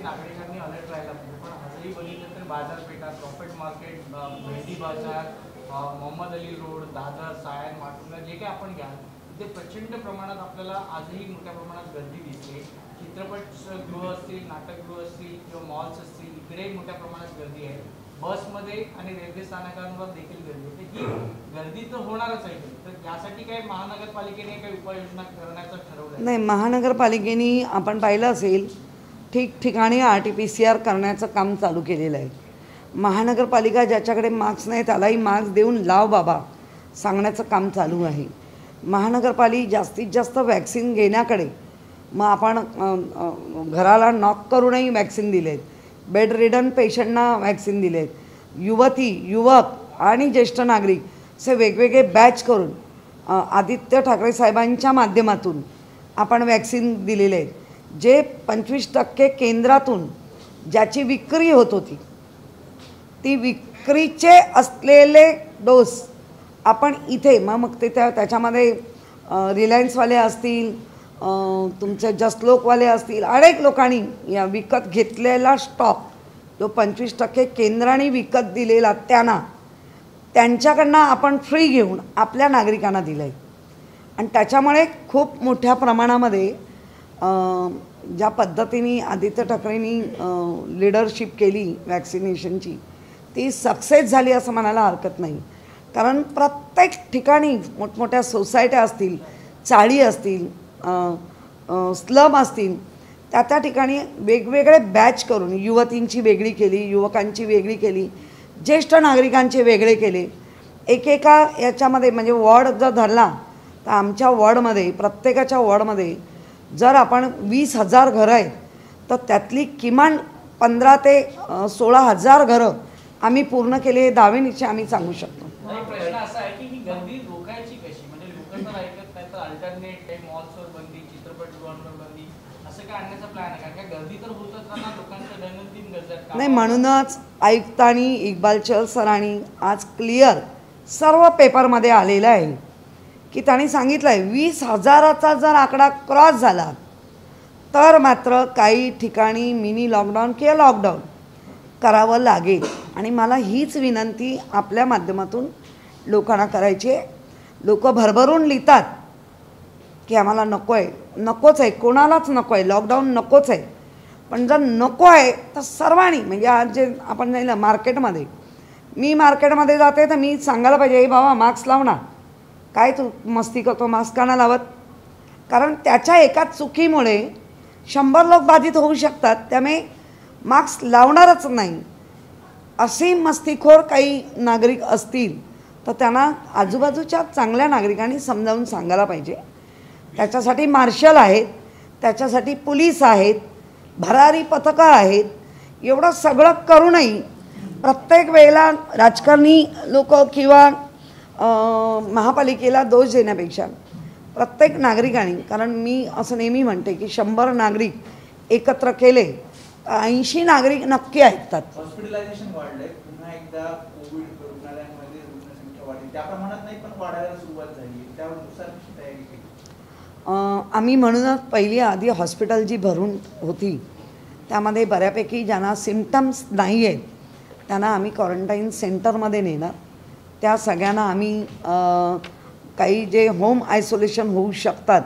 नागरिकांनी अलर्ट राहायला पाहिजे, पण आजही बघितलं तर बाजारपेठा, प्रॉफिट मार्केट, भेंडी बाजार, मोहम्मद अली रोड, दादर, सायन, माटुंगा जे काही आपण घ्याल तिथे प्रचंड प्रमाणात आपल्याला आजही मोठ्या प्रमाणात गर्दी दिसते. चित्रपटगृह असतील, नाटकगृह असतील किंवा मॉल्स असतील, इकडे मोठ्या प्रमाणात गर्दी आहे. बसमध्ये आणि रेल्वे स्थानकांवर देखील गर्दी आहे. ही गर्दी तर होणारच आहे. तर यासाठी काय महानगरपालिकेने काही उपाययोजना करण्याचं ठरवलं नाही? महानगरपालिकेने आपण पाहिलं असेल ठिकठिकाणी RT-PCR करण्याचं काम चालू केलेलं आहे. महानगरपालिका ज्याच्याकडे मार्क्स नाही त्यालाही मार्क्स देऊन लाव बाबा सांगण्याचं काम चालू आहे. महानगरपालिका जास्तीत जास्त वॅक्सिन घेण्याकडे, मग आपण घराला नॉक करूनही वॅक्सिन दिलेत, बेड रिडन पेशंटना वॅक्सिन दिलेत, युवती युवक आणि ज्येष्ठ नागरिक असे वेगवेगळे बॅच करून आदित्य ठाकरे साहेबांच्या माध्यमातून आपण वॅक्सिन दिलेले आहेत. जे 25% केंद्रातून ज्याची विक्री होत होती ती विक्रीचे असलेले डोस आपण इथे मग ते त्याच्यामध्ये रिलायन्सवाले असतील, तुमचे जसलोकवाले असतील, अनेक लोकांनी या विकत घेतलेला स्टॉक जो 25% केंद्राने विकत दिलेला त्यांच्याकडनं आपण फ्री घेऊन आपल्या नागरिकांना दिलं आहे. आणि त्याच्यामुळे खूप मोठ्या प्रमाणामध्ये ज्या पद्धतीने आदित्य ठाकरेंनी लीडरशिप केली वॅक्सिनेशनची ती सक्सेस झाली असं म्हणायला हरकत नाही. कारण प्रत्येक ठिकाणी मोठमोठ्या सोसायट्या असतील, चाळी असतील, स्लम असतील, त्या ठिकाणी वेगवेगळे बॅच करून युवतींची वेगळी केली, युवकांची वेगळी केली, ज्येष्ठ नागरिकांचे वेगळे केले. एकेका याच्यामध्ये म्हणजे वॉर्ड जर धरला तर आमच्या वॉर्डमध्ये प्रत्येकाच्या वॉर्डमध्ये जर आपण 20,000 घरं आहेत तर त्यातली किमान 15 ते 16,000 घरं आम्ही पूर्ण केले हे दावेनिशी आम्ही सांगू शकतो. प्रश्न असा आहे की ही गर्दी रोखायची कशी? म्हणजे लोक तर ऐकत नाही तर अल्टरनेट काही मॉल्सवर बंदी, चित्रपटगृहांवर बंदी असं काय आणण्याचा प्लॅन आहे? कारण का गर्दी तर होतच राहणार, लोकांच्या दैनंदिन गरजा नाही. म्हणूनच आयुक्तांनी इक्बाल चहल सरांनी आज क्लिअर सर्व पेपरमध्ये आलेलं आहे की त्यांनी सांगितलं आहे 20,000चा जर आकडा क्रॉस झाला तर मात्र काही ठिकाणी मिनी लॉकडाऊन किंवा लॉकडाऊन करावं लागेल. आणि मला हीच विनंती आपल्या माध्यमातून लोकांना करायची आहे. लोक भरभरून लिहितात की आम्हाला नको आहे, नकोच आहे, कोणालाच नको आहे, लॉकडाऊन नकोच आहे. पण जर नको आहे तर सर्वांनी म्हणजे आज जे आपण जाईल मार्केटमध्ये, मी मार्केटमध्ये जाते तर मी सांगायला पाहिजे, हे बाबा मास्क लाव ना, काय तू मस्ती करतो, मास्क का नाही लावत? कारण त्याच्या एका चुकीमुळे 100 लोक बाधित होऊ शकतात. त्यामुळे मास्क लावणारच नाही असे मस्तीखोर काही नागरिक असतील तर त्यांना आजूबाजूच्या चांगल्या नागरिकांनी समजावून सांगायला पाहिजे. त्याच्यासाठी मार्शल आहेत, त्याच्यासाठी पोलीस आहेत, भरारी पथकं आहेत. एवढं सगळं करूनही प्रत्येक वेळेला राजकारणी लोक किंवा महापालिकेला दोष देण्यापेक्षा प्रत्येक नागरिकांनी, कारण मी असं नेहमी म्हणते की 100 नागरिक एकत्र केले 80 नागरिक नक्की ऐकतात. हॉस्पिटलायझेशन वाढलंय, पुन्हा एकदा कोविड रुग्णालयांमध्ये रुग्णसंख्या वाढली, त्या प्रमाणात नाही पण वाढायला सुरुवात झाली, त्यानुसार कशी तयारी केली? आम्ही म्हणूनच पहिली आधी हॉस्पिटल जी भरून होती त्यामध्ये बऱ्यापैकी ज्यांना सिम्पटम्स नाही आहेत त्यांना आम्ही क्वारंटाईन सेंटरमध्ये नेणार. त्या सगळ्यांना आम्ही काही जे होम आयसोलेशन होऊ शकतात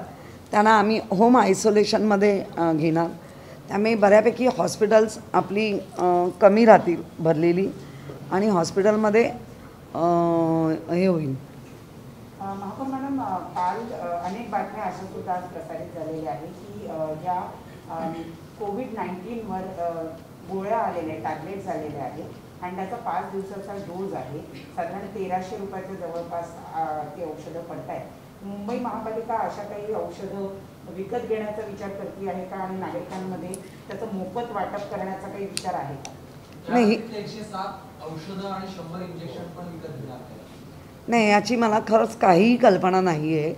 त्यांना आम्ही होम आयसोलेशनमध्ये घेणार. त्यामुळे बऱ्यापैकी हॉस्पिटल्स आपली कमी राहतील भरलेली आणि हॉस्पिटलमध्ये हे होईल. महापौर मॅडम, काल अनेक बातम्या अशा सुद्धा आज प्रसारित झालेल्या आहेत की ज्या कोविड-19वर गोळ्या आलेल्या टॅबलेट्स आलेल्या आहेत आणि त्याचा 5 दिवसाचा डोज आहे, साधारण 1300 रुपयाच्या जवळपास ते औषधं पडत आहेत. मुंबई महापालिका अशा काही औषधं विकत घेण्याचा विचार करते आहे का आणि नागरिकांमध्ये त्याचं मोफत वाटप करण्याचा काही विचार आहे का? नाही, 107 औषधं आणि 100 इंजेक्शन पण विकत घेणार नाही याची मला खरंच काहीही कल्पना नाही आहे.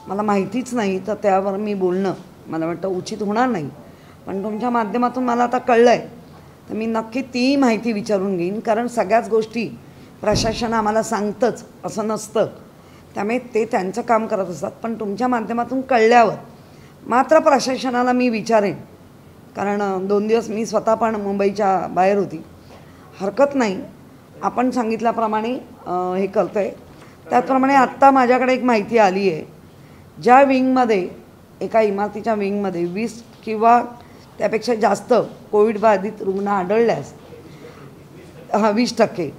मला माहितीच नाही तर त्यावर मी बोलणं मला वाटतं उचित होणार नाही. पण तुमच्या माध्यमातून मला आता कळलं आहे तर मी नक्की ती माहिती विचारून घेईन. कारण सगळ्याच गोष्टी प्रशासन आम्हाला सांगतंच असं नसतं, त्यामुळे ते त्यांचं काम करत असतात. पण तुमच्या माध्यमातून कळल्यावर मात्र प्रशासनाला मी विचारेन कारण 2 दिवस मी स्वतः पण मुंबईच्या बाहेर होती. हरकत नाही, आपण सांगितल्याप्रमाणे हे करतो आहे. त्याचप्रमाणे आत्ता माझ्याकडे एक माहिती आली आहे, ज्या विंगमध्ये एका इमारतीच्या विंगमध्ये 20 किंवा त्यापेक्षा जास्त कोविड बाधित रुग्ण आढळल्यास 20%,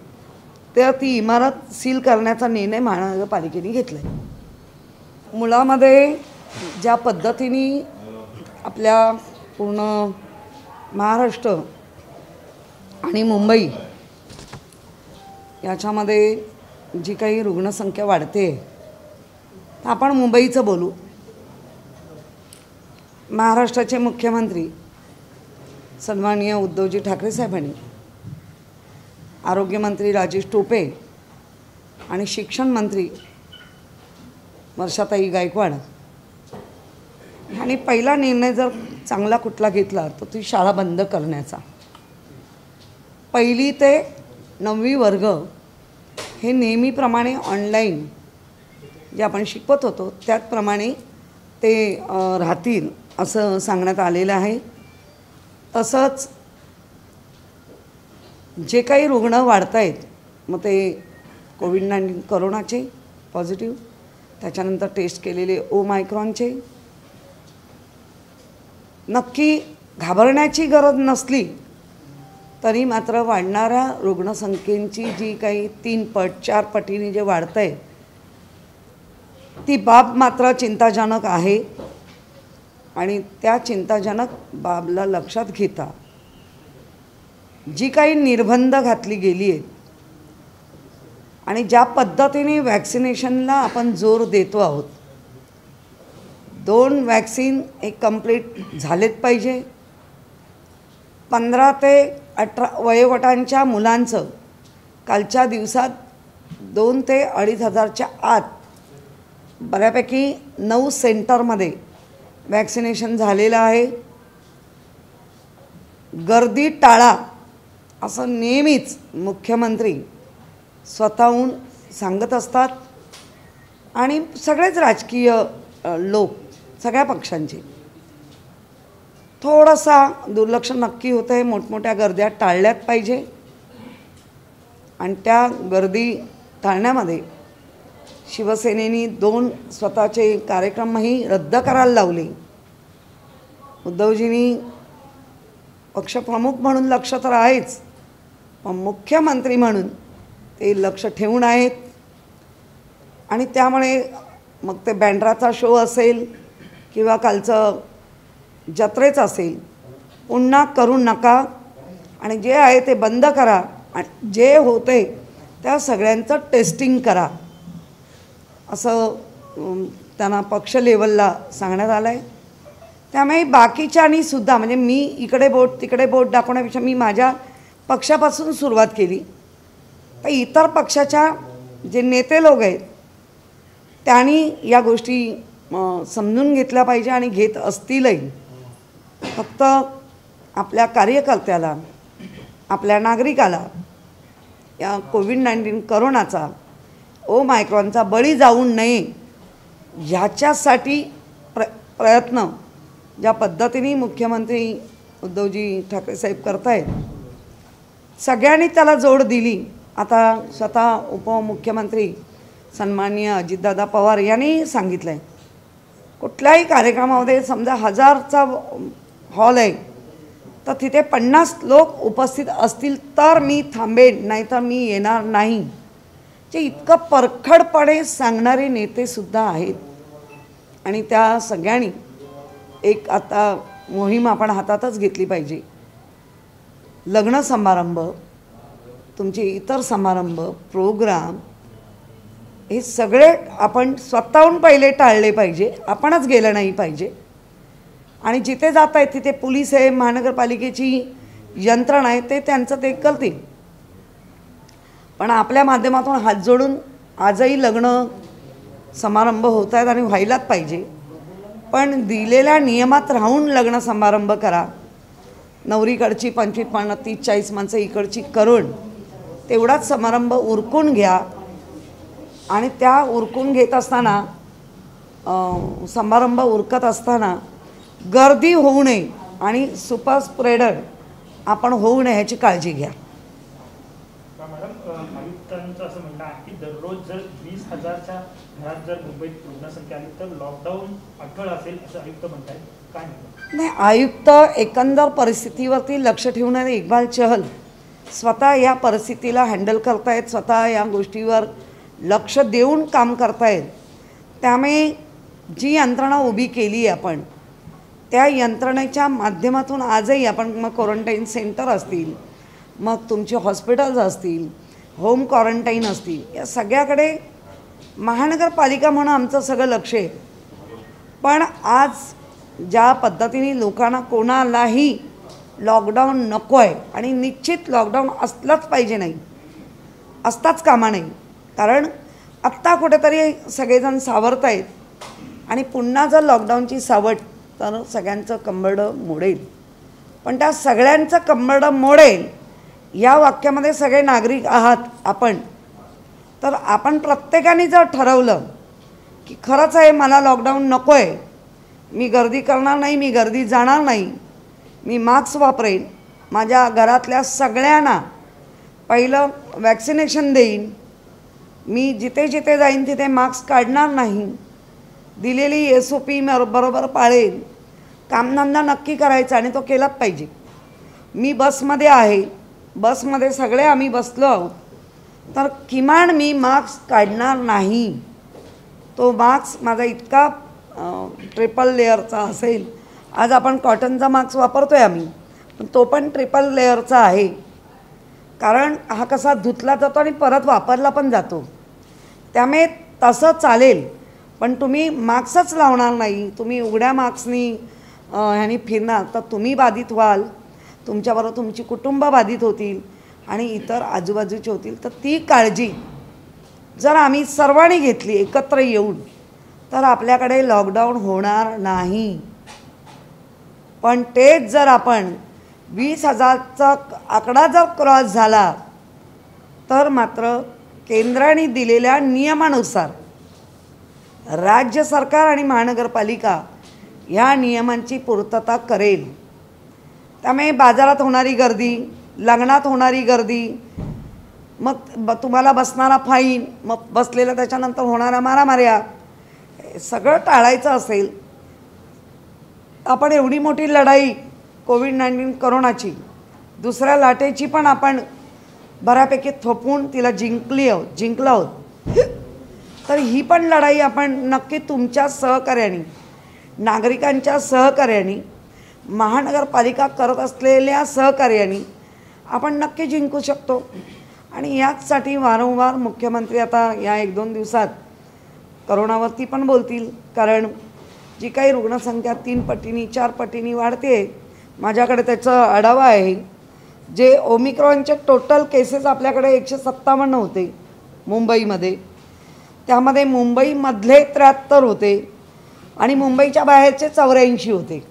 तर ती इमारत सील करण्याचा निर्णय महानगरपालिकेने घेतला आहे. मुळामध्ये ज्या पद्धतीने आपल्या पूर्ण महाराष्ट्र आणि मुंबई याच्यामध्ये जी काही रुग्णसंख्या वाढते, तर आपण मुंबईचं बोलू. महाराष्ट्राचे मुख्यमंत्री सन्माननीय उद्धवजी ठाकरे साहेबांनी, आरोग्यमंत्री राजेश टोपे आणि शिक्षण मंत्री वर्षाताई गायकवाड आणि पहिला निर्णय जर चांगला कुठला घेतला तर ती शाळा बंद करण्याचा. 1ली ते 9वी वर्ग हे नेहमीप्रमाणे ऑनलाईन जे आपण शिकवत होतो त्याचप्रमाणे ते राहतील असं सांगण्यात आलेलं आहे. तसंच जे काही रुग्ण वाढत आहेत, मग ते कोविड-19 करोनाचे पॉझिटिव्ह, त्याच्यानंतर टेस्ट केलेले ओमायक्रॉनचे, नक्की घाबरण्याची गरज नसली तरी मात्र वाढणाऱ्या रुग्णसंख्येची जी काही 3 पट 4 पटीने जे वाढतं आहे, ती बाब मात्र चिंताजनक आहे. आणि त्या चिंताजनक बाबला लक्षात घेता जी काही निर्बंध घातली गेली आहेत आणि ज्या पद्धतीने वॅक्सिनेशनला आपण जोर देतो आहोत, 2 वॅक्सिन एक कंप्लीट झालेच पाहिजे. 15 ते 18 वयोगटांच्या मुलांचं कालच्या दिवसात 2 ते 2,500च्या आत बऱ्यापैकी 9 सेंटरमध्ये वॅक्सिनेशन झालेलं आहे. गर्दी टाळा असं नेहमीच मुख्यमंत्री स्वतःहून सांगत असतात आणि सगळेच राजकीय लोक सगळ्या पक्षांचे. थोडासा दुर्लक्ष नक्की होतं आहे. मोठमोठ्या गर्द्या टाळल्याच पाहिजे आणि त्या गर्दी टाळण्यामध्ये शिवसेनेने 2 स्वतःचे कार्यक्रमही रद्द करायला लावले. उद्धवजींनी पक्षप्रमुख म्हणून लक्ष तर आहेच, पण मुख्यमंत्री म्हणून ते लक्ष ठेवून आहेत. आणि त्यामुळे मग ते बँड्राचा शो असेल किंवा कालचं जत्रेचं असेल, पुन्हा करू नका आणि जे आहे ते बंद करा आणि जे होते त्या सगळ्यांचं टेस्टिंग करा असं त्यांना पक्ष लेवलला सांगण्यात आलं आहे. त्यामुळे बाकीच्यांनी सुद्धा, म्हणजे मी इकडे बोट तिकडे बोट दाखवण्यापेक्षा मी माझ्या पक्षापासून सुरुवात केली, तर इतर पक्षाच्या जे नेते लोक आहेत त्यांनी या गोष्टी समजून घेतल्या पाहिजे आणि घेत असतीलही. फक्त आपल्या कार्यकर्त्याला, आपल्या नागरिकाला या कोविड-19 करोनाचा ओमायक्रॉनचा बळी जाऊ नये ह्याच्यासाठी प्रयत्न ज्या पद्धतीने मुख्यमंत्री उद्धवजी ठाकरे साहेब करत आहेत, सगळ्यांनी त्याला जोड दिली. आता स्वतः उपमुख्यमंत्री सन्माननीय अजितदादा पवार यांनी सांगितलं आहे, कुठल्याही कार्यक्रमामध्ये समजा 1000चा हॉल आहे तर तिथे 50 लोक उपस्थित असतील तर मी थांबेन, नाहीतर मी येणार नाही. जे इतकं परखडपणे सांगणारे नेतेसुद्धा आहेत. आणि त्या सगळ्यांनी एक आता मोहीम आपण हातातच घेतली पाहिजे. लग्न समारंभ, तुमचे इतर समारंभ, प्रोग्राम हे सगळे आपण स्वतःहून पहिले टाळले पाहिजे. आपणच गेलं नाही पाहिजे. आणि जिथे जात आहेत तिथे पोलीस आहे, महानगरपालिकेची यंत्रणा आहे, ते त्यांचं ते करतील. पण आपल्या माध्यमातून हात जोडून आजही लग्न समारंभ होत आहेत आणि व्हायलाच पाहिजे. पण दिलेल्या नियमात राहून लग्न समारंभ करा. नवरीकडची 25, 50, 30, 40 माणसं इकडची करून तेवढाच समारंभ उरकून घ्या. आणि त्या उरकून घेत असताना समारंभ उरकत असताना गर्दी होऊ नये आणि सुपर स्प्रेडर आपण होऊ नये ह्याची काळजी घ्या. मॅडम, आयुक्तांचं असं म्हणणं आहे की दररोज जर 20,000च्या घरात जर मुंबईत रुग्णसंख्या आली तर लॉकडाऊन अटळ असेल असं आयुक्त म्हणतायत. काय म्हणतात? नाही, आयुक्त एकंदर परिस्थितीवरती लक्ष ठेवणारे इक्बाल चहल स्वतः या परिस्थितीला हँडल करतायत, स्वतः या गोष्टीवर लक्ष देऊन काम करतायत. त्यामुळे जी यंत्रणा उभी केली आहे आपण, त्या यंत्रणेच्या माध्यमातून आजही आपण मग क्वारंटाईन सेंटर असतील, मग तुमचे हॉस्पिटल्स असतील, होम क्वारंटाईन असतील, या सगळ्याकडे महानगरपालिका म्हणून आमचं सगळं लक्ष आहे. पण आज ज्या पद्धतीने लोकांना कोणालाही लॉकडाऊन नको आहे आणि निश्चित लॉकडाऊन असलंच पाहिजे, नाही असताच कामा नाही. कारण आत्ता कुठेतरी सगळेजण सावरत आहेत आणि पुन्हा जर लॉकडाऊनची सावट तर सगळ्यांचं कंबरडं मोडेल. पण त्या सगळ्यांचं कंबरडं मोडेल या वाक्यामध्ये सगळे नागरिक आहात आपण. तर आपण प्रत्येकाने जर ठरवलं की खरंच आहे मला लॉकडाऊन नको आहे, मी गर्दी करणार नाही, मी गर्दी जाणार नाही, मी मास्क वापरेन, माझ्या घरातल्या सगळ्यांना पहिलं वॅक्सिनेशन देईन, मी जिथे जिथे जाईन तिथे मास्क काढणार नाही, दिलेली SOP बरोबर पाळेन, कामधंदा नक्की करायचा आणि तो केलाच पाहिजे. मी बसमध्ये आहे, बसमध्ये सगळे आम्ही बसलो आहोत, तर किमान मी मास्क काढणार नाही. तो मास्क माझा इतका ट्रिपल लेअरचा असेल. आज आपण कॉटनचा मास्क वापरतो आहे आम्ही, पण तो पण ट्रिपल लेअरचा आहे. कारण हा कसा धुतला जातो आणि परत वापरला पण जातो. त्यामुळे तसं चालेल, पण तुम्ही मास्कच लावणार नाही, तुम्ही उघड्या मास्कनी ह्यानी फिरणार तर तुम्ही बाधित व्हाल, तुमच्याबरोबर तुमची कुटुंब बाधित होतील आणि इतर आजूबाजूचे होतील. तर ती काळजी जर आम्ही सर्वांनी घेतली एकत्र येऊन तर आपल्याकडे लॉकडाऊन होणार नाही. पण तेच जर आपण 20,000चा आकडा जर क्रॉस झाला तर मात्र केंद्राने दिलेल्या नियमानुसार राज्य सरकार आणि महानगरपालिका ह्या नियमांची पूर्तता करेल. त्यामुळे बाजारात होणारी गर्दी, लग्नात होणारी गर्दी, मग तुम्हाला बसणारा फाईन, मग बसलेलं त्याच्यानंतर होणाऱ्या मारामाऱ्या, सगळं टाळायचं असेल. आपण एवढी मोठी लढाई कोविड-19 करोनाची, दुसऱ्या लाटेची पण आपण बऱ्यापैकी थोपवून तिला जिंकलो आहोत. तर ही पण लढाई आपण नक्की तुमच्या सहकार्याने, नागरिकांच्या सहकार्याने, महानगरपालिका करत असलेल्या सहकार्याने आपण नक्की जिंकू शकतो. आणि याचसाठी वारंवार मुख्यमंत्री आता या 1-2 दिवसात करोनावरती पण बोलतील. कारण जी काही रुग्णसंख्या 3 पटींनी 4 पटींनी वाढते, माझ्याकडे त्याचा आढावा आहे. जे ओमिक्रॉनचे टोटल केसेस आपल्याकडे 157 होते मुंबईमध्ये, त्यामध्ये मुंबईमधले 73 होते आणि मुंबईच्या बाहेरचे 84 होते.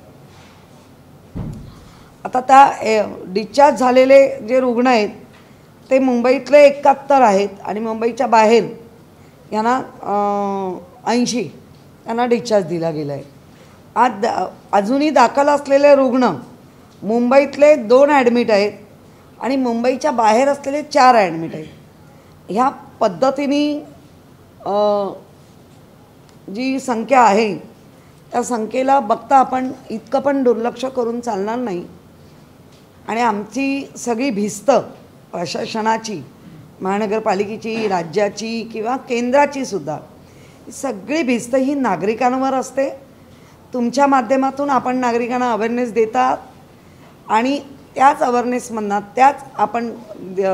आता त्या डिस्चार्ज झालेले जे रुग्ण आहेत ते मुंबईतले 71 आहेत आणि मुंबईच्या बाहेर यांना 80 त्यांना डिस्चार्ज दिला गेला आहे. आज अजूनही दाखल असलेले रुग्ण मुंबईतले 2 ॲडमिट आहेत आणि मुंबईच्या बाहेर असलेले 4 ॲडमिट आहेत. ह्या पद्धतीने जी संख्या आहे त्या संख्येला बघता आपण इतकं पण दुर्लक्ष करून चालणार नाही. आणि आमची सगळी भिस्त प्रशासनाची, महानगरपालिकेची, राज्याची किंवा केंद्राची सुद्धा, सगळी भिस्त ही नागरिकांवर असते. तुमच्या माध्यमातून आपण नागरिकांना अवेअरनेस देतात आणि त्याच अवेअरनेसमधनं, त्याच आपण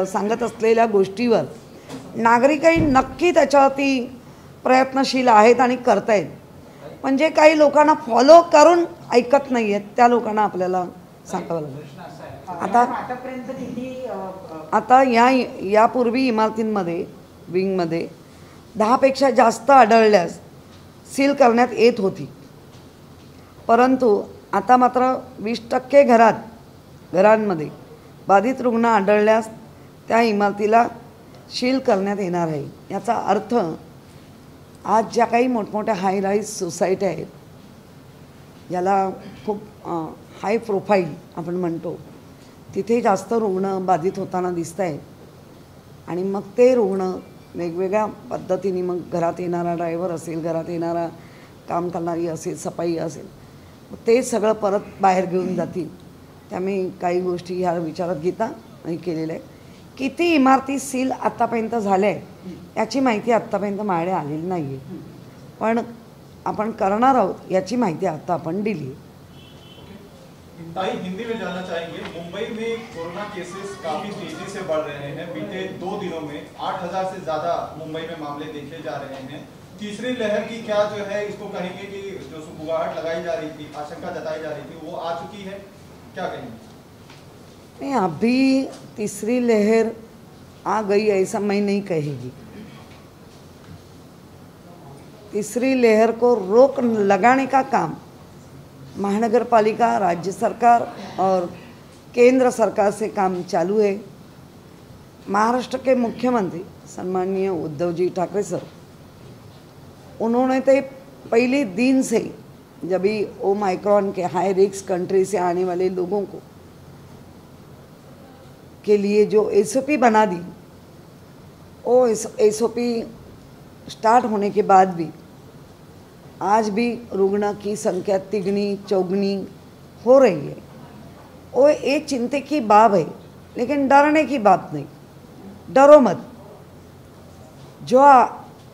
सांगत असलेल्या गोष्टीवर नागरिकही नक्की त्याच्यावरती प्रयत्नशील आहेत आणि करतायत. पण जे काही लोकांना फॉलो करून ऐकत नाही आहेत त्या लोकांना आपल्याला सांगावं लागेल. आतापर्यंत किती आता यापूर्वी इमारतींमध्ये, विंगमध्ये 10पेक्षा जास्त आढळल्यास सील करण्यात येत होती. परंतु आता मात्र 20% घरांमध्ये बाधित रुग्ण आढळल्यास त्या इमारतीला सील करण्यात येणार आहे. याचा अर्थ आज ज्या काही मोठमोठ्या हाय राईज सोसायटी आहेत, याला खूप हाय प्रोफाईल आपण म्हणतो तिथे जास्त रुग्ण बाधित होताना दिसत आहेत आणि मग ते रुग्ण वेगवेगळ्या पद्धतीने मग घरात येणारा ड्रायव्हर असेल, घरात येणारा काम करणारी असेल, सफाई असेल, मग ते सगळं परत बाहेर घेऊन जातील. त्यामुळे काही गोष्टी ह्या विचारात घेता आणि केलेलं आहे. किती इमारती सील आत्तापर्यंत झाल्या आहे याची माहिती आत्तापर्यंत माझ्याकडे आलेली नाही आहे, पण आपण करणार आहोत याची माहिती आता आपण दिली. ताई, हिंदी में जानना चाहेंगे, मुंबई में कोरोना केसेस काफी तेजी से बढ़ रहे हैं. बीते 2 दिनों में 8,000 से ज्यादा मुंबई में मामले देखे जा रहे हैं. तीसरी लहर की क्या जो है इसको कहेंगे कि जो सुबुगाहट लगाई जा रही थी, आशंका जताई जा रही थी, वो आ चुकी है, क्या कहेंगे? नहीं, अभी तीसरी लहर आ गई ऐसा मैं नहीं कहेगी. तीसरी लहर को रोक लगाने का काम महानगर पालिका, राज्य सरकार और केंद्र सरकार से काम चालू है. महाराष्ट्र के मुख्यमंत्री सम्माननीय उद्धव जी ठाकरे सर, उन्होंने तो पहले दिन से जब भी ओमाइक्रॉन के हाई रिस्क कंट्री से आने वाले लोगों को के लिए जो एसओपी बना दी, वो एसओपी स्टार्ट होने के बाद भी आज भी रुग्ण की संख्या तिगनी चौगनी हो रही है. वो एक चिंता की बात है, लेकिन डरने की बात नहीं. डरो मत. जो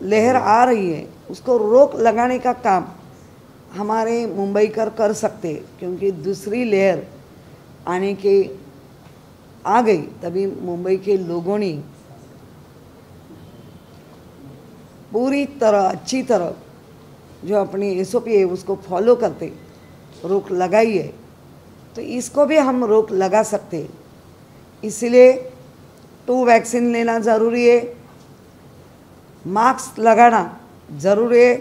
लहर आ रही है उसको रोक लगाने का काम हमारे मुंबई कर सकते हैं, क्योंकि दूसरी लहर आने के आ गई तभी मुंबई के लोगों ने पूरी तरह अच्छी तरह जो अपनी एसओपी है उसको फॉलो करते रोक लगाई है, तो इसको भी हम रोक लगा सकते हैं. इसलिए 2 वैक्सीन लेना ज़रूरी है, मास्क लगाना ज़रूरी है,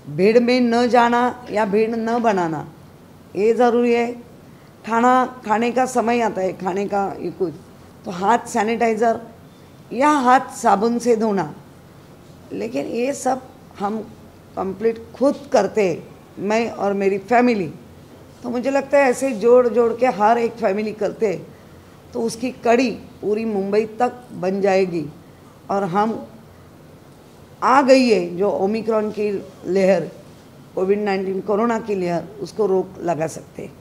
भीड़ में न जाना या भीड़ न बनाना ये ज़रूरी है. खाने का समय आता है, खाने का ये कुछ तो हाथ सैनिटाइज़र या हाथ साबुन से धोना, लेकिन ये सब हम कंप्लीट खुद करते, मैं और मेरी फैमिली. तो मुझे लगता है ऐसे जोड़ के हर एक फैमिली करते तो उसकी कड़ी पूरी मुंबई तक बन जाएगी और हम आ गई है जो ओमिक्रॉन की लहर, कोविड-19 कोरोना की लहर, उसको रोक लगा सकते हैं.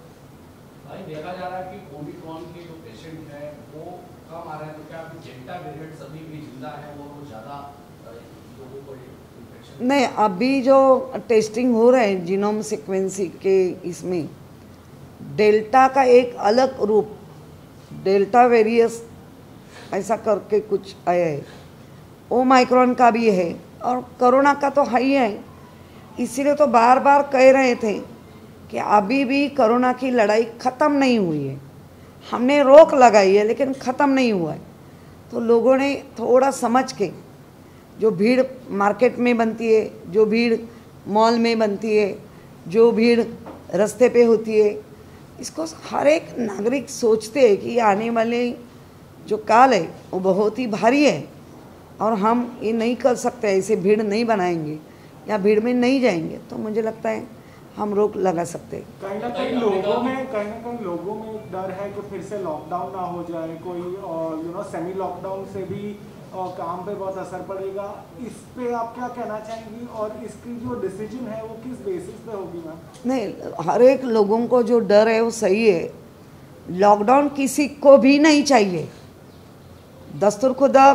भाई, देखा जा रहा है कि ओमिक्रॉन के जो पेशेंट हैं वो कम आ रहे हैं, तो क्या अभी डेल्टा वेरिएंट सभी भी जिंदा है वो ज़्यादा लोगों को इन्फेक्शन? नहीं, अभी जो टेस्टिंग हो रहे हैं जीनोम सीक्वेंसिंग के, इसमें डेल्टा का एक अलग रूप डेल्टा वेरियस ऐसा करके कुछ आया है, ओमाइक्रॉन का भी है और कोरोना का तो है ही है. इसीलिए तो बार बार कह रहे थे कि अभी भी कोरोना की लड़ाई ख़त्म नहीं हुई है. हमने रोक लगाई है लेकिन ख़त्म नहीं हुआ है. तो लोगों ने थोड़ा समझ के, जो भीड़ मार्केट में बनती है, जो भीड़ मॉल में बनती है, जो भीड़ रास्ते पे होती है, इसको हर एक नागरिक सोचते हैं कि आने वाले जो काल है वो बहुत ही भारी है और हम ये नहीं कर सकते, ऐसे भीड़ नहीं बनाएंगे या भीड़ में नहीं जाएंगे. तो मुझे लगता है हम रोक लगा सकते हैं. कहीं ना कहीं लोगों में एक डर है कि फिर से लॉकडाउन ना हो जाए, कोई सेमी लॉकडाउन से भी काम पे बहुत असर पड़ेगा. इस पे आप क्या कहना चाहेंगी और इसकी जो डिसीजन है वो किस बेसिस पे होगी मैम? नहीं, हर एक लोगों को जो डर है वो सही है. लॉकडाउन किसी को भी नहीं चाहिए. दस्तूर खुदा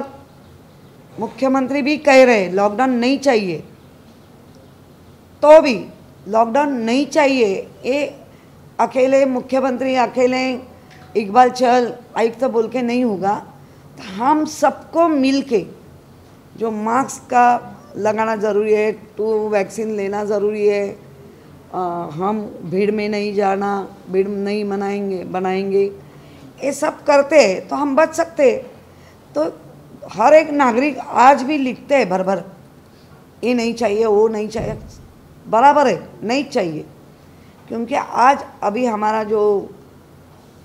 मुख्यमंत्री भी कह रहे हैं लॉकडाउन नहीं चाहिए, तो भी लॉकडाउन नहीं चाहिए ये अकेले मुख्यमंत्री, अकेले इकबाल चहल आयुक्त बोल के नहीं होगा. तो हम सबको मिल के जो मास्क का लगाना ज़रूरी है, 2 वैक्सीन लेना ज़रूरी है, हम भीड़ में नहीं जाना, भीड़ नहीं बनाएंगे, ये सब करते हैं तो हम बच सकते हैं. तो हर एक नागरिक आज भी लिखते हैं भर भर, ये नहीं चाहिए, वो नहीं चाहिए. बराबर है, नहीं चाहिए, क्योंकि आज अभी हमारा जो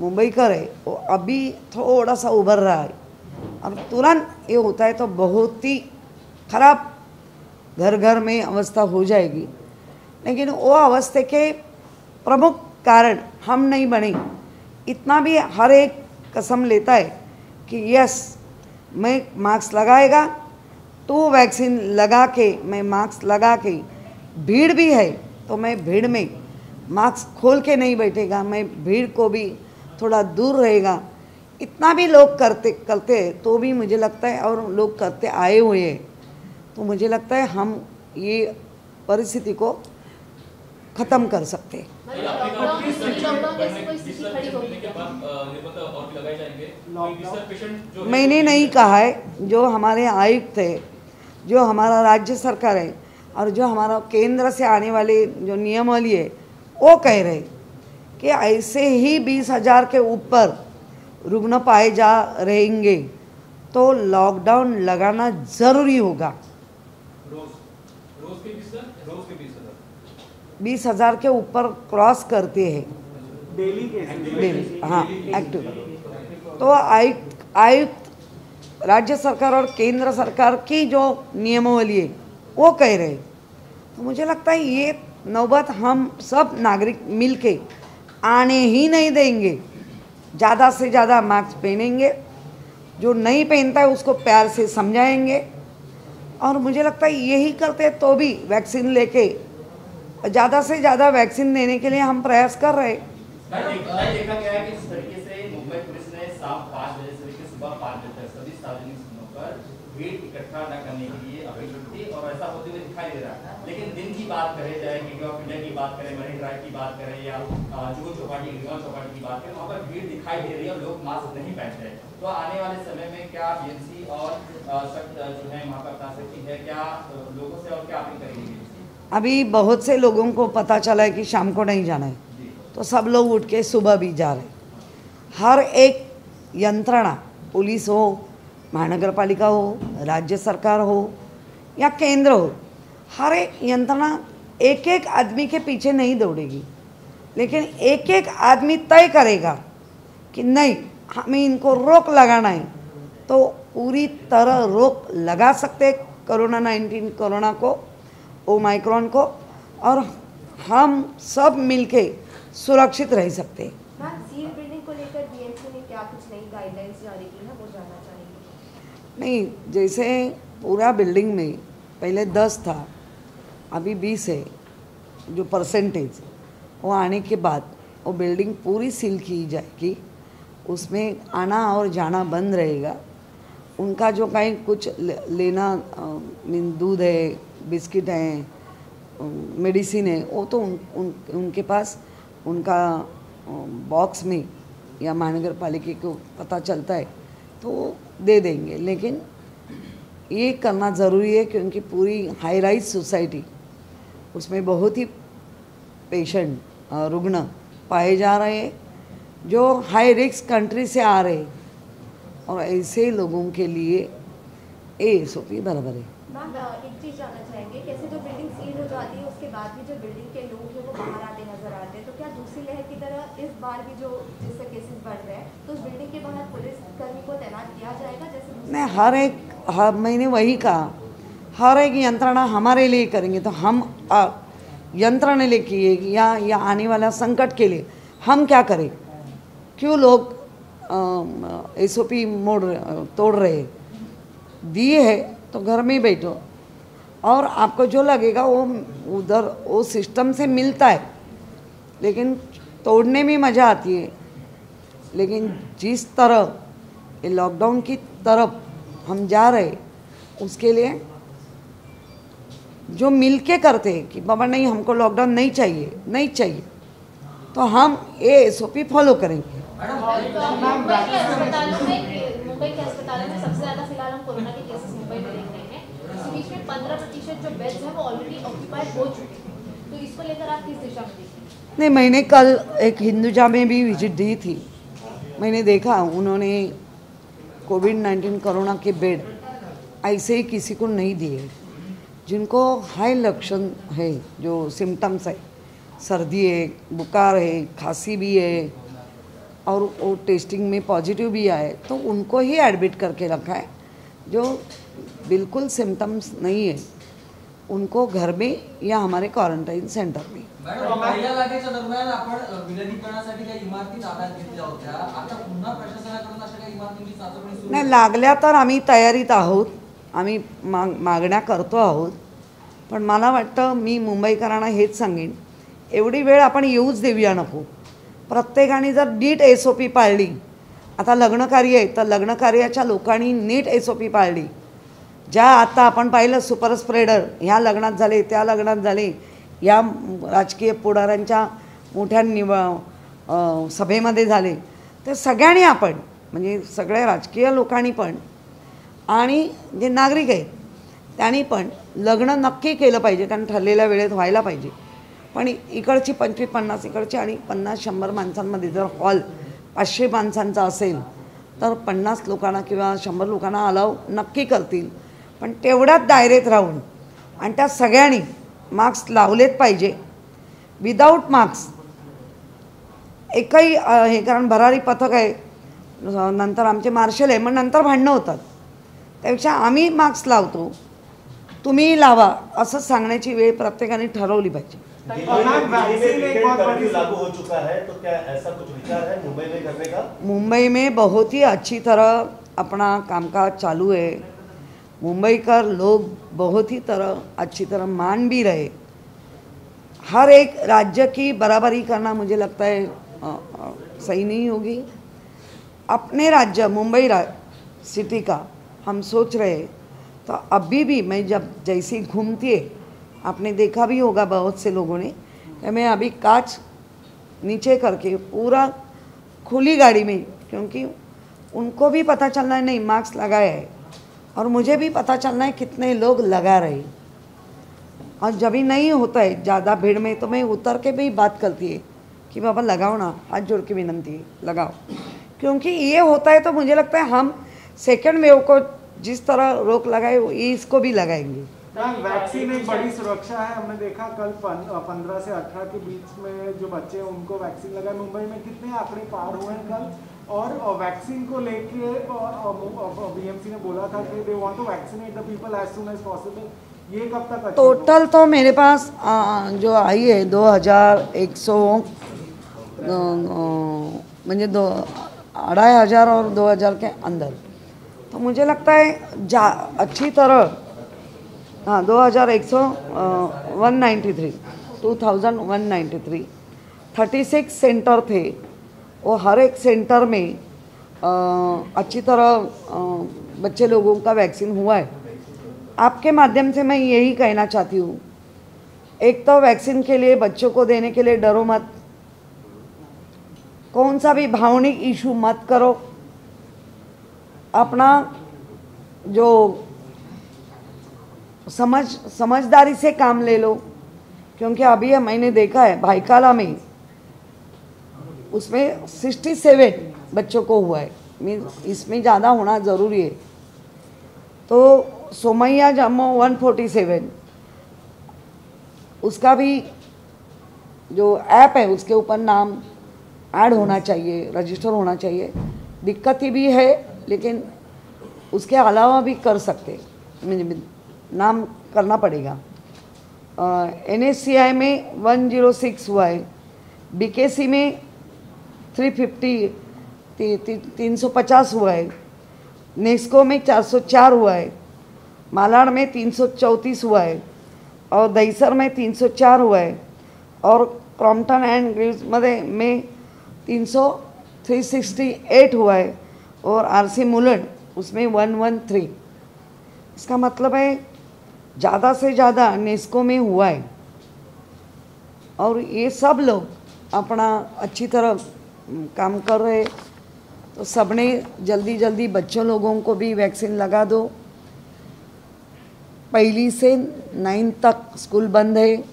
मुंबईकर है वो अभी थोड़ा सा उभर रहा है और तुरंत ये होता है तो बहुत ही खराब घर घर में अवस्था हो जाएगी. लेकिन वो अवस्था के प्रमुख कारण हम नहीं बने, इतना भी हर एक कसम लेता है कि यस मैं मास्क लगाएगा, तो वैक्सीन लगा के मैं मास्क लगा के, भीड़ भी है तो मैं भीड़ में मास्क खोल के नहीं बैठेगा, मैं भीड़ को भी थोड़ा दूर रहेगा। इतना भी लोग करते हैं तो भी मुझे लगता है, और लोग करते आए हुए हैं, तो मुझे लगता है हम ये परिस्थिति को ख़त्म कर सकते हैं। मैंने नहीं कहा है, जो हमारे आयुक्त है, जो हमारा राज्य सरकार है और जो हमारा केंद्र से आने वाले जो नियमावली है वो कह रहे कि ऐसे ही 20,000 के ऊपर रुग्ण पाए जा रहेंगे तो लॉकडाउन लगाना ज़रूरी होगा। रोज के 20,000 के ऊपर क्रॉस करते हैं डेली केसेस। डेली, हाँ एक्टिव। तो आयुक्त राज्य सरकार और केंद्र सरकार की जो नियमावली है वो कह रहे हैं, तो मुझे लगता है ये नौबत हम सब नागरिक मिलके आने ही नहीं देंगे। ज़्यादा से ज़्यादा मास्क पहनेंगे, जो नहीं पहनता है उसको प्यार से समझाएंगे, और मुझे लगता है यही करते तो भी वैक्सीन लेके ज़्यादा से ज़्यादा वैक्सीन देने के लिए हम प्रयास कर रहे हैं। देखा गया है कि इस तरीके से मुंबई पुलिस ने शाम 5 बजे से लेकर सुबह 5 बजे तक सभी सार्वजनिक स्थानों पर भीड़ इकट्ठा न करने के लिए अपील की, और ऐसा होते हुए दिखाई दे रहा है। लेकिन दिन की बात करें, चाहे गेट ऑफ इंडिया की बात करें, मरीन ड्राइव की बात करें, या जुहू चौपाटी रिवर चौपाटी की बात करें, वहाँ पर भीड़ दिखाई दे रही है और लोग मास्क नहीं पहनते हैं। तो आने वाले समय में क्या बीएमसी और जो है वहाँ पर अपना सकती है, क्या लोगों से और क्या अपील करेंगे? अभी बहुत से लोगों को पता चला है कि शाम को नहीं जाना है, तो सब लोग उठ के सुबह भी जा रहे हैं। हर एक यंत्रणा, पुलिस हो, महानगर पालिका हो, राज्य सरकार हो या केंद्र हो, हर एक यंत्रणा एक एक आदमी के पीछे नहीं दौड़ेगी, लेकिन एक एक आदमी तय करेगा कि नहीं हमें इनको रोक लगाना है, तो पूरी तरह रोक लगा सकते कोरोना को, ओमाइक्रॉन को, और हम सब मिलके सुरक्षित रह सकते हैं। मैम, सील बिल्डिंग को लेकर बीएमसी ने क्या कुछ नई गाइडलाइंस जारी की है, वो जानना चाहेंगे? नहीं, जैसे पूरा बिल्डिंग में पहले 10 था, अभी 20 है, जो परसेंटेज वो आने के बाद वो बिल्डिंग पूरी सील की जाएगी, उसमें आना और जाना बंद रहेगा। उनका जो कहीं कुछ लेना, दूध है, बिस्किट है, मेडिसिन है, वो तो उनके पास उनका बॉक्स में या महानगर पालिका को पता चलता है तो दे देंगे। लेकिन ये करना ज़रूरी है क्योंकि पूरी हाई राइज सोसाइटी, उसमें बहुत ही पेशेंट रुग्ण पाए जा रहे हैं जो हाई रिस्क कंट्री से आ रहे हैं, और ऐसे लोगों के लिए एसओपी बराबर है। मैम, एक चीज़ जानना चाहेंगे, कैसे जो बिल्डिंग सील हो जाती है उसके बाद भी जो बिल्डिंग के लोग हैं वो बाहर आते नजर आते हैं, तो क्या दूसरी लहर की तरह इस बार भी जो जिससे केसेस बढ़ रहे हैं तो उस बिल्डिंग के बाहर पुलिस कर्मी को तैनात किया जाएगा? जैसे नहीं, मैंने वही कहा, हर एक यंत्रणा हमारे लिए करेंगे, तो हम यंत्रणा लेके या आने वाला संकट के लिए हम क्या करें? क्यों लोग एसओपी तोड़ रहे? दिए है तो घर में बैठो, और आपको जो लगेगा वो उधर वो सिस्टम से मिलता है, लेकिन तोड़ने में मज़ा आती है। लेकिन जिस तरह ये लॉकडाउन की तरफ हम जा रहे, उसके लिए जो मिलके करते हैं कि बाबा नहीं हमको लॉकडाउन नहीं चाहिए, तो हम ये एसओपी फॉलो करेंगे। मुंबई के अस्पतालों में सबसे ज़्यादा फिलहाल हम कोरोना के केसेस मुंबई में देख रहे हैं। इस बीच में 15% जो बेड्स हैं वो ऑलरेडी ऑक्यूपाइड हो चुके हैं, तो इसको लेकर आप किस दिशा में देखते हैं? नहीं, मैंने कल एक हिंदुजा में भी विजिट दी थी, मैंने देखा उन्होंने कोविड-19 कोरोना के बेड ऐसे ही किसी को नहीं दिए। जिनको हाई लक्षण है, जो सिम्टम्स है, सर्दी है, बुखार है, खांसी भी है, और वो टेस्टिंग में पॉजिटिव भी आए, तो उनको ही एडमिट करके रखा है। जो बिल्कुल सिम्टम्स नहीं है उनको घर में या हमारे क्वारंटाइन सेंटर में। मॅडम, पहिल्या लाटेच्या दरम्यान आपण विलगीकरणासाठी काही इमारती ताब्यात घेतल्या होत्या, आता पुन्हा प्रशासनाकडून अशा काही इमारतींची चाचपणी सुरू नाही, लागल्या तर आम्ही तयारीत आहोत, आम्ही मागण्या करतो आहोत. पण मला वाटतं मी मुंबईकरांना हेच सांगेन, एवढी वेळ आपण येऊच देऊया नको. प्रत्येकाने जर नीट SOP पाळली, आता लग्नकार्य आहे तर लग्नकार्याच्या लोकांनी नीट SOP पाळली. ज्या आता आपण पाहिलं सुपर स्प्रेडर ह्या लग्नात झाले, त्या लग्नात झाले, या राजकीय पुढाऱ्यांच्या मोठ्या सभेमध्ये झाले, ते सगळ्यांनी आपण म्हणजे सगळ्या राजकीय लोकांनी पण आणि जे नागरिक आहेत त्यांनी पण लग्न नक्की केलं पाहिजे, कारण ठरलेल्या वेळेत व्हायला पाहिजे. पण इकडची 25-50 इकडची आणि 50-100 माणसांमध्ये जर हॉल 500 माणसांचा असेल तर 50 लोकांना किंवा 100 लोकांना अलाव नक्की करतील. पण तेवढ्याच दायरेत राहून आणि त्या सगळ्यांनी मास्क लावलेच पाहिजे. विदाऊट मास्क एकही हे, कारण भरारी पथक आहे, नंतर आमचे मार्शल आहे, मग नंतर भांडणं होतात. त्यापेक्षा आम्ही मास्क लावतो, तुम्ही लावा असं सांगण्याची वेळ प्रत्येकाने ठरवली पाहिजे. लागू हो चुका है, तो क्या ऐसा कुछ विचार है मुंबई में करने का? मुंबई में बहुत ही अच्छी तरह अपना कामकाज चालू है. मुंबईकर लोग बहुत ही अच्छी तरह मान भी रहे. हर एक राज्य की बराबरी करना मुझे लगता है सही नहीं होगी. अपने राज्य मुंबई सिटी का हम सोच रहे हैं. तो अभी भी मैं जब जैसी घूमती है, आपने देखा भी होगा बहुत से लोगों ने, कि मैं अभी कांच नीचे करके पूरा खुली गाड़ी में, क्योंकि उनको भी पता चलना है नहीं मास्क लगाया है और मुझे भी पता चलना है कितने लोग लगा रहे. और जब भी नहीं होता है ज़्यादा भीड़ में तो मैं उतर के भी बात करती है कि बाबा लगाओ ना, हाथ जोड़ के विनंती है लगाओ. क्योंकि ये होता है तो मुझे लगता है हम सेकेंड वेव को जिस तरह रोक लगाए इसको भी लगाएंगे. वैक्सीन एक बड़ी सुरक्षा है. हमने देखा कल 15 से 18 के बीच में जो बच्चे हैं उनको वैक्सीन लगाए. मुंबई में कितने आंकड़े पार हुए हैं कल, और वैक्सीन को लेके BMC ने बोला था कि they want to vaccinate the people as soon as possible. ये कब तक टोटल तो मेरे पास जो आई है 2100 म्हणजे 2500 और 2000 के अंदर. तो मुझे लगता है अच्छी तरह 2193 36 सेंटर थे. वो हर एक सेंटर में अच्छी तरह बच्चे लोगों का वैक्सीन हुआ है. आपके माध्यम से मैं यही कहना चाहती हूँ, एक तो वैक्सीन के लिए बच्चों को देने के लिए डरो मत, कौन सा भी भावनिक इशू मत करो, अपना जो समझदारी से काम ले लो. क्योंकि अभी मैंने देखा है भाईकाला में उसमें 67 बच्चों को हुआ है. इसमें ज़्यादा होना ज़रूरी है. तो सोमैया जम्मू 147 उसका भी जो ऐप है उसके ऊपर नाम ऐड होना चाहिए, रजिस्टर होना चाहिए. दिक्कत ही भी है लेकिन उसके अलावा भी कर सकते, नाम करना पड़ेगा. NSCI में 106 हुआ है, BKC में 350 हुआ है, नेस्को में 404 हुआ है, मालाड में 334 हुआ है और दहीसर में 304 हुआ है और क्रॉम्पटन एंड ग्रीव्स में 368 हुआ है और RC मुलंड उसमें 113. इसका मतलब है ज़्यादा से ज़्यादा नेस्को में हुआ है. और ये सब लोग अपना अच्छी तरह काम कर रहे. तो सबने जल्दी जल्दी बच्चों लोगों को भी वैक्सीन लगा दो. 1 से 9 तक स्कूल बंद है,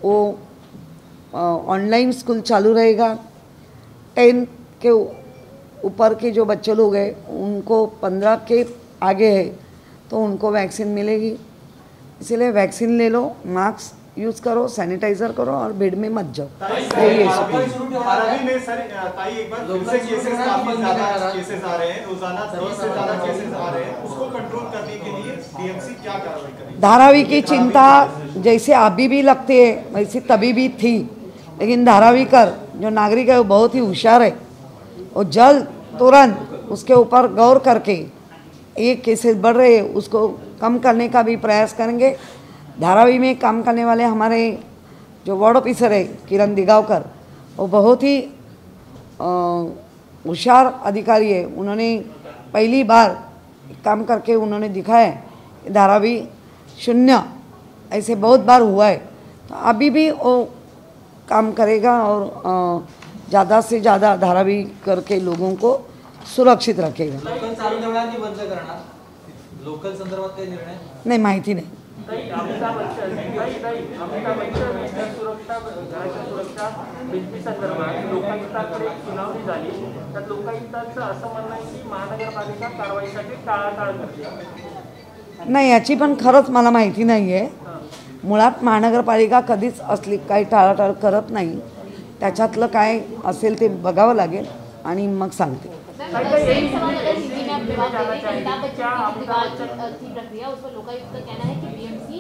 वो ऑनलाइन स्कूल चालू रहेगा. 10 के ऊपर के जो बच्चे लोग हैं उनको 15 के आगे है तो उनको वैक्सीन मिलेगी. इसलिए वैक्सीन ले लो, मास्क यूज़ करो, सैनिटाइजर करो और बेड में मत जाओ। धारावी में सर ताई एक बार फिर से केसेस काफी ज्यादा केसेस आ रहे हैं, रोजाना 30 से ज्यादा केसेस आ रहे हैं, उसको कंट्रोल करने के लिए डीएमसी क्या कार्रवाई करेगी? धारावी की चिंता जैसे अभी भी लगती है वैसे तभी भी थी, लेकिन धारावीकर जो नागरिक है वो बहुत ही होशियार है, वो जल्द तुरंत उसके ऊपर गौर करके ये केसेस बढ़ रहे हैं उसको कम करने का भी प्रयास करेंगे। धारावी में काम करने वाले हमारे जो वार्ड ऑफिसर है किरण दिगावकर, वो बहुत ही होशियार अधिकारी है। उन्होंने पहली बार काम करके उन्होंने दिखाया कि धारावी शून्य ऐसे बहुत बार हुआ है, तो अभी भी वो काम करेगा और ज़्यादा से ज़्यादा धारावी करके लोगों को सुरक्षित रखेगा। लोकल चालू ठेवणार की बंद करणार? लोकल संदर्भात काही निर्णय नहीं, माहिती नहीं। अमिताभ बच्चन सुरक्षा घराच्या सुरक्षा भिंतीसंदर्भात लोकायुक्ताकडे सुनावणी झाली, तर लोकायुक्तांचं असं म्हणणं आहे की महानगरपालिका कारवाईसाठी टाळाटाळ करते। नाही, याची पण खरंच मला माहिती नाही आहे। मुळात महानगरपालिका कधीच असली काही टाळाटाळ करत नाही, त्याच्यातलं काय असेल ते बघावं लागेल आणि मग सांगते। प्रक्रिया उसमें लोकायुक्त का कहना है कि बीएमसी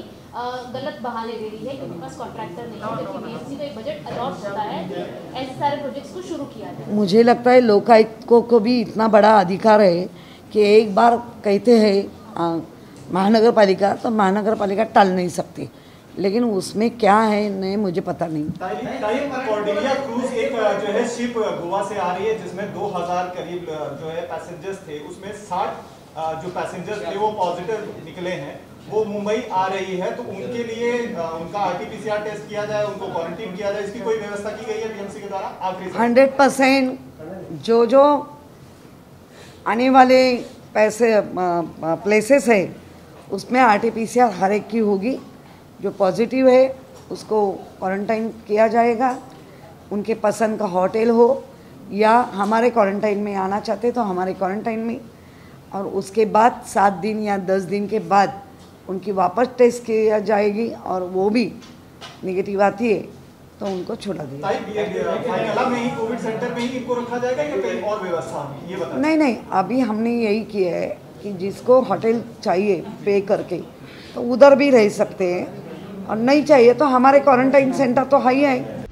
गलत बहाने दे रही है कि उनके पास कॉन्ट्रैक्टर नहीं है, जबकि बीएमसी को एक बजट अलॉट होता है ऐसे सारे प्रोजेक्ट्स को शुरू किया जाए। मुझे लगता है लोकायुक्त को भी इतना बड़ा अधिकार है कि एक बार कहते हैं महानगरपालिका तो महानगरपालिका टाल नहीं सकती, लेकिन उसमें क्या है नहीं मुझे पता नहीं। कॉर्डेलिया क्रूज एक जो है शिप गोवा से आ रही है जिसमें 2000 करीब जो है पैसेंजर्स थे, उसमें 60 जो पैसेंजर्स थे वो पॉजिटिव निकले हैं, वो मुंबई आ रही है, तो उनके लिए उनका आरटीपीसीआर टेस्ट किया जाए, उनको क्वारंटीन किया जाए, इसकी कोई व्यवस्था की गई है बीएमसी के द्वारा? आखिरी 100% जो आने वाले प्लेसेस है उसमें आरटीपीसीआर हर एक की होगी। जो पॉजिटिव है उसको क्वारंटाइन किया जाएगा, उनके पसंद का होटल हो या हमारे क्वारंटाइन में आना चाहते तो हमारे क्वारंटाइन में, और उसके बाद 7 दिन या 10 दिन के बाद उनकी वापस टेस्ट किया जाएगी और वो भी नेगेटिव आती है तो उनको छोड़ा दिया। में ही कोविड सेंटर में ही इनको रखा जाएगा या कहीं और व्यवस्था ये बताएं? नहीं, अभी हमने यही किया है कि जिसको होटल चाहिए पे करके तो उधर भी रह सकते हैं, और नहीं चाहिए तो हमारे क्वारंटाइन सेंटर तो है ही है।